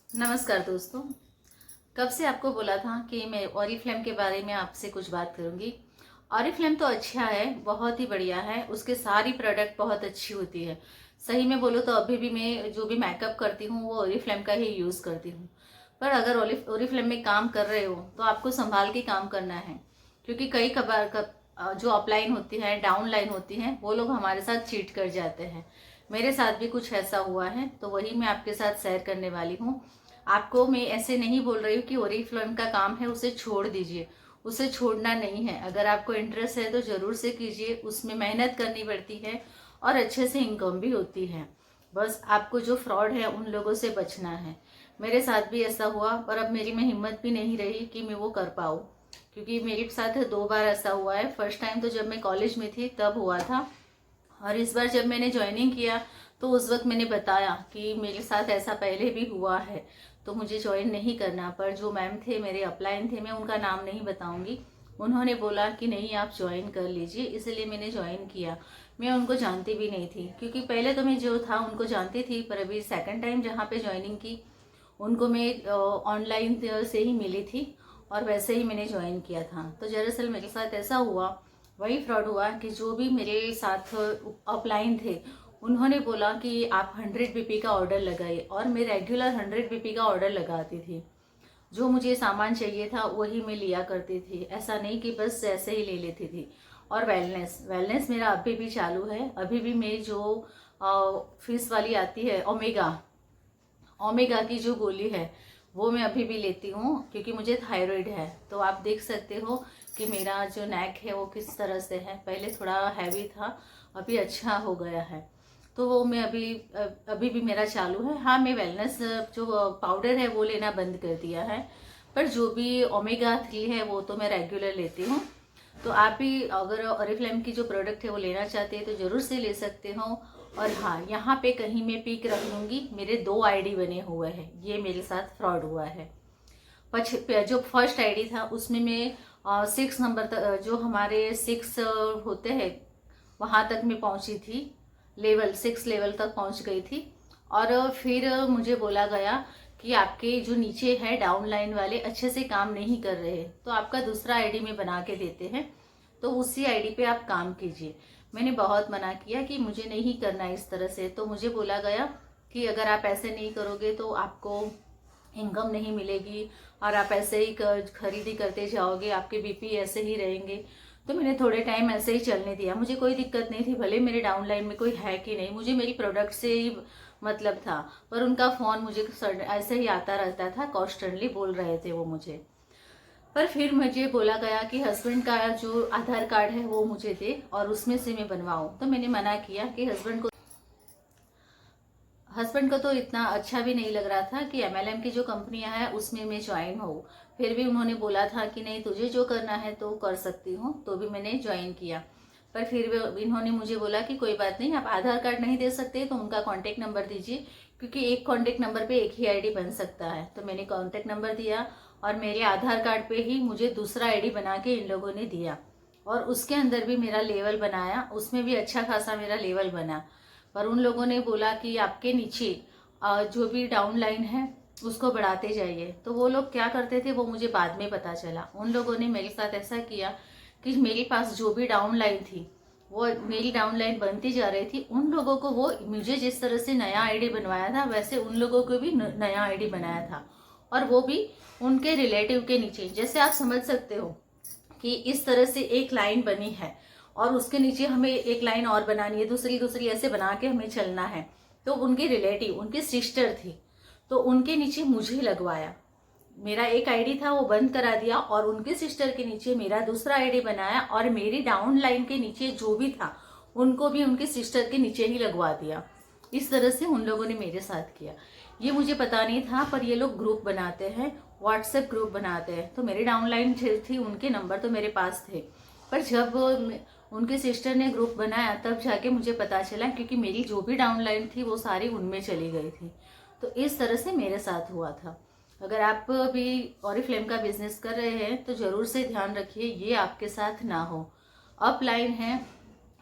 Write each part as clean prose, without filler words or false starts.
नमस्कार दोस्तों। कब से आपको बोला था कि मैं ऑरिफ्लेम के बारे में आपसे कुछ बात करूंगी। ऑरिफ्लेम तो अच्छा है, बहुत ही बढ़िया है, उसके सारी प्रोडक्ट बहुत अच्छी होती है। सही में बोलो तो अभी भी मैं जो भी मेकअप करती हूँ वो ऑरिफ्लेम का ही यूज़ करती हूँ। पर अगर ऑरिफ्लेम में काम कर रहे हो तो आपको संभाल के काम करना है, क्योंकि कई जो अपलाइन होती है, डाउन लाइन होती है, वो लोग हमारे साथ चीट कर जाते हैं। मेरे साथ भी कुछ ऐसा हुआ है, तो वही मैं आपके साथ शेयर करने वाली हूँ। आपको मैं ऐसे नहीं बोल रही हूँ कि ओरिफ्लेम का काम है उसे छोड़ दीजिए, उसे छोड़ना नहीं है। अगर आपको इंटरेस्ट है तो जरूर से कीजिए, उसमें मेहनत करनी पड़ती है और अच्छे से इनकम भी होती है। बस आपको जो फ्रॉड है उन लोगों से बचना है। मेरे साथ भी ऐसा हुआ, पर अब मेरी में हिम्मत भी नहीं रही कि मैं वो कर पाऊँ, क्योंकि मेरे साथ 2 बार ऐसा हुआ है। फर्स्ट टाइम तो जब मैं कॉलेज में थी तब हुआ था, और इस बार जब मैंने ज्वाइनिंग किया तो उस वक्त मैंने बताया कि मेरे साथ ऐसा पहले भी हुआ है, तो मुझे ज्वाइन नहीं करना। पर जो मैम थे, मेरे अपलाइन थे, मैं उनका नाम नहीं बताऊंगी, उन्होंने बोला कि नहीं आप ज्वाइन कर लीजिए, इसलिए मैंने ज्वाइन किया। मैं उनको जानती भी नहीं थी, क्योंकि पहले तो मैं जो था उनको जानती थी, पर अभी सेकंड टाइम जहाँ पे ज्वाइनिंग की उनको मैं ऑनलाइन से ही मिली थी और वैसे ही मैंने ज्वाइन किया था। तो दरअसल मेरे साथ ऐसा हुआ, वही फ्रॉड हुआ कि जो भी मेरे साथ अपलाइन थे उन्होंने बोला कि आप 100 BP का ऑर्डर लगाइए, और मैं रेगुलर 100 BP का ऑर्डर लगाती थी। जो मुझे सामान चाहिए था वही मैं लिया करती थी, ऐसा नहीं कि बस ऐसे ही ले लेती थी। और वेलनेस वेलनेस मेरा अभी भी चालू है। अभी भी मेरी जो फीस वाली आती है, ओमेगा ओमेगा की जो गोली है वो मैं अभी भी लेती हूँ, क्योंकि मुझे थायराइड है। तो आप देख सकते हो कि मेरा जो नेक है वो किस तरह से है, पहले थोड़ा हैवी था, अभी अच्छा हो गया है। तो वो मैं अभी भी मेरा चालू है। हाँ, मैं वेलनेस जो पाउडर है वो लेना बंद कर दिया है, पर जो भी ओमेगा 3 है वो तो मैं रेगुलर लेती हूँ। तो आप भी अगर ऑरिफ्लेम की जो प्रोडक्ट है वो लेना चाहते हैं तो ज़रूर से ले सकते हो। और हाँ, यहाँ पे कहीं मैं पिक रख लूँगी, मेरे 2 ID बने हुए हैं, ये मेरे साथ फ्रॉड हुआ है। जो फर्स्ट ID था उसमें मैं 6 नंबर तक, जो हमारे 6 होते हैं वहाँ तक मैं पहुँची थी, लेवल 6 लेवल तक पहुँच गई थी। और फिर मुझे बोला गया कि आपके जो नीचे है डाउन लाइन वाले अच्छे से काम नहीं कर रहे, तो आपका दूसरा ID में बना के देते हैं, तो उसी ID पे आप काम कीजिए। मैंने बहुत मना किया कि मुझे नहीं करना इस तरह से, तो मुझे बोला गया कि अगर आप ऐसे नहीं करोगे तो आपको इनकम नहीं मिलेगी, और आप ऐसे ही खरीदी करते जाओगे, आपके BP ऐसे ही रहेंगे। तो मैंने थोड़े टाइम ऐसे ही चलने दिया, मुझे कोई दिक्कत नहीं थी, भले मेरे डाउन लाइन में कोई है कि नहीं, मुझे मेरी प्रोडक्ट से ही मतलब था। पर उनका फ़ोन मुझे ऐसे ही आता रहता था, कॉन्स्टेंटली बोल रहे थे वो मुझे। पर फिर मुझे बोला गया कि हस्बैंड का जो आधार कार्ड है वो मुझे दे और उसमें से मैं बनवाऊं, तो मैंने मना किया कि हस्बैंड को तो इतना अच्छा भी नहीं लग रहा था कि MLM की जो कंपनियां हैं उसमें मैं ज्वाइन हूँ। फिर भी उन्होंने बोला था कि नहीं तुझे जो करना है तो कर सकती हूँ, तो भी मैंने ज्वाइन किया। पर फिर भी इन्होंने मुझे बोला कि कोई बात नहीं, आप आधार कार्ड नहीं दे सकते तो उनका कॉन्टेक्ट नंबर दीजिए, क्योंकि एक कॉन्टेक्ट नंबर पे एक ही ID बन सकता है। तो मैंने कॉन्टेक्ट नंबर दिया, और मेरे आधार कार्ड पे ही मुझे दूसरा ID बना के इन लोगों ने दिया, और उसके अंदर भी मेरा लेवल बनाया, उसमें भी अच्छा खासा मेरा लेवल बना। पर उन लोगों ने बोला कि आपके नीचे जो भी डाउन लाइन है उसको बढ़ाते जाइए। तो वो लोग क्या करते थे वो मुझे बाद में पता चला। उन लोगों ने मेरे साथ ऐसा किया कि मेरे पास जो भी डाउन लाइन थी वो मेरी डाउन लाइन बनती जा रही थी, उन लोगों को वो मुझे जिस तरह से नया ID बनवाया था वैसे उन लोगों को भी नया ID बनाया था, और वो भी उनके रिलेटिव के नीचे। जैसे आप समझ सकते हो कि इस तरह से एक लाइन बनी है और उसके नीचे हमें एक लाइन और बनानी है, दूसरी दूसरी ऐसे बना के हमें चलना है। तो उनके रिलेटिव, उनकी सिस्टर थी, तो उनके नीचे मुझे लगवाया। मेरा एक ID था वो बंद करा दिया, और उनके सिस्टर के नीचे मेरा दूसरा ID बनाया, और मेरी डाउन लाइन के नीचे जो भी था उनको भी उनके सिस्टर के नीचे ही लगवा दिया। इस तरह से उन लोगों ने मेरे साथ किया। ये मुझे पता नहीं था, पर ये लोग ग्रुप बनाते हैं, व्हाट्सएप ग्रुप बनाते हैं। तो मेरी डाउनलाइन थी, उनके नंबर तो मेरे पास थे, पर जब उनके सिस्टर ने ग्रुप बनाया तब जाके मुझे पता चला, क्योंकि मेरी जो भी डाउनलाइन थी वो सारी उनमें चली गई थी। तो इस तरह से मेरे साथ हुआ था। अगर आप भी ऑरिफ्लेम का बिजनेस कर रहे हैं तो जरूर से ध्यान रखिए ये आपके साथ ना हो। अपलाइन है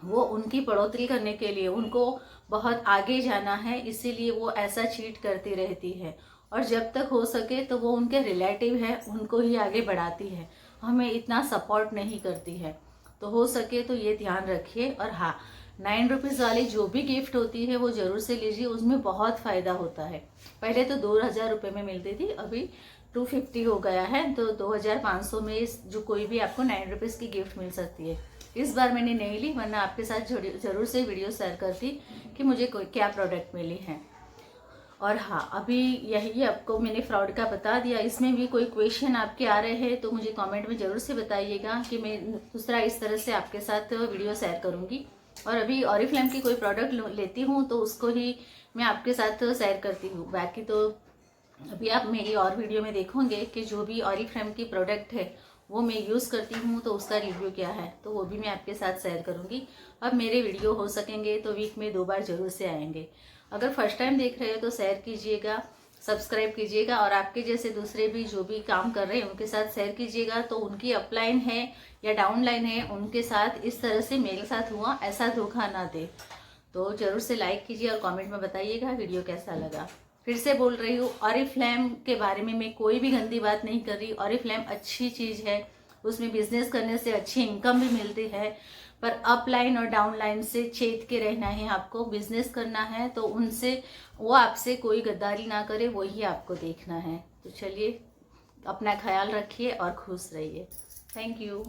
वो उनकी बढ़ोतरी करने के लिए उनको बहुत आगे जाना है, इसीलिए वो ऐसा चीट करती रहती है। और जब तक हो सके तो वो उनके रिलेटिव है उनको ही आगे बढ़ाती है, हमें इतना सपोर्ट नहीं करती है। तो हो सके तो ये ध्यान रखिए। और हाँ, 9 रुपीज़ वाली जो भी गिफ्ट होती है वो ज़रूर से लीजिए, उसमें बहुत फ़ायदा होता है। पहले तो 2000 रुपये में मिलती थी, अभी 250 हो गया है, तो 2500 में जो कोई भी आपको 9 रुपीज़ की गिफ्ट मिल सकती है। इस बार मैंने नहीं ली, वरना आपके साथ ज़रूर से वीडियो शेयर करती कि मुझे कोई क्या प्रोडक्ट मिली है। और हाँ, अभी यही आपको मैंने फ्रॉड का बता दिया। इसमें भी कोई क्वेश्चन आपके आ रहे हैं तो मुझे कमेंट में ज़रूर से बताइएगा कि मैं दूसरा इस तरह से आपके साथ वीडियो शेयर करूँगी। और अभी ऑरिफ्लेम की कोई प्रोडक्ट लेती हूँ तो उसको ही मैं आपके साथ शेयर करती हूँ। बाकी तो अभी आप मेरी और वीडियो में देखोगे कि जो भी ऑरिफ्लेम की प्रोडक्ट है वो मैं यूज़ करती हूँ तो उसका रिव्यू क्या है, तो वो भी मैं आपके साथ शेयर करूँगी। अब मेरे वीडियो हो सकेंगे तो वीक में 2 बार ज़रूर से आएंगे। अगर फर्स्ट टाइम देख रहे हो तो शेयर कीजिएगा, सब्सक्राइब कीजिएगा, और आपके जैसे दूसरे भी जो भी काम कर रहे हैं उनके साथ शेयर कीजिएगा, तो उनकी अपलाइन है या डाउनलाइन है उनके साथ इस तरह से मेरे साथ हुआ ऐसा धोखा ना दे। तो ज़रूर से लाइक कीजिए और कमेंट में बताइएगा वीडियो कैसा लगा। फिर से बोल रही हूँ, ऑरिफ्लेम के बारे में मैं कोई भी गंदी बात नहीं कर रही। ऑरिफ्लेम अच्छी चीज़ है, उसमें बिजनेस करने से अच्छी इनकम भी मिलती है, पर अपलाइन और डाउनलाइन से चेत के रहना है। आपको बिजनेस करना है तो उनसे, वो आपसे कोई गद्दारी ना करे, वही आपको देखना है। तो चलिए, अपना ख्याल रखिए और खुश रहिए। Thank you.